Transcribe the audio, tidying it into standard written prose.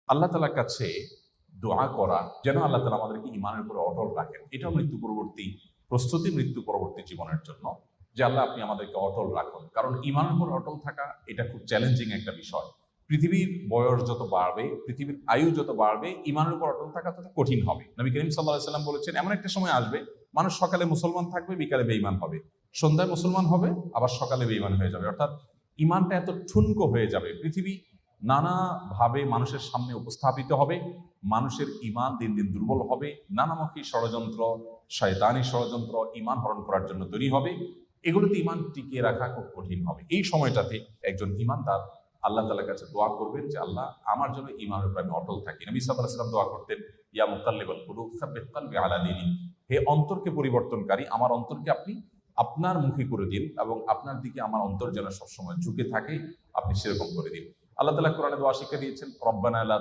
আল্লাহ তাআলার কাছে দোয়া করা যেন আল্লাহ তাআলা আমাদেরকে ঈমানের উপরে অটল রাখেন। এটাও মৃত্যু পরবর্তী প্রস্তুতি, মৃত্যু পরবর্তী জীবনের জন্য যে আল্লাহ আপনি আমাদেরকে অটল রাখুন। কারণ ঈমানের উপর অটল থাকা এটা খুব চ্যালেঞ্জিং একটা বিষয়। পৃথিবীর বয়স যত বাড়বে, পৃথিবীর আয়ু যত বাড়বে, ঈমানের উপর অটল থাকা তত কঠিন হবে। নবী করিম সাল্লাল্লাহু আলাইহি ওয়াসাল্লাম বলেছেন, এমন একটা সময় আসবে মানুষ সকালে মুসলমান থাকবে, বিকালে বেঈমান হবে। সন্ধ্যায় মুসলমান হবে, আবার সকালে বেঈমান হয়ে যাবে। অর্থাৎ ঈমানটা এত ঠুনকো হয়ে যাবে। পৃথিবী নানাভাবে মানুষের সামনে উপস্থাপিত হবে। মানুষের ঈমান দিন দিন দুর্বল হবে। নানামুখী ষড়যন্ত্র, শয়তানি ষড়যন্ত্র ঈমান হরণ করার জন্য তৈরি হবে। এগুলোতে ঈমান টিকিয়ে রাখা খুব কঠিন হবে। এই সময়টাতে একজন ঈমানদার আল্লাহ তাআলার কাছে দোয়া করবেন যে আল্লাহ আমার জন্য ঈমানের উপর আমি অটল থাকি। নবী সাল্লাল্লাহু আলাইহি ওয়াসাল্লাম দোয়া করতেন, ইয়া মুকাল্লিবাল কুলুব সাব্বিত কলবি আলা দীনিক। হে অন্তরকে পরিবর্তনকারী, আমার অন্তরকে আপনি আপনার মুখী করে দিন এবং আপনার দিকে আমার অন্তর যেন সবসময় ঝুঁকে থাকে, আপনি সেরকম করে দিন। আল্লাহ তাআলা কোরআনে দোয়া শিক্ষা দিয়েছেন, রব্বানা লা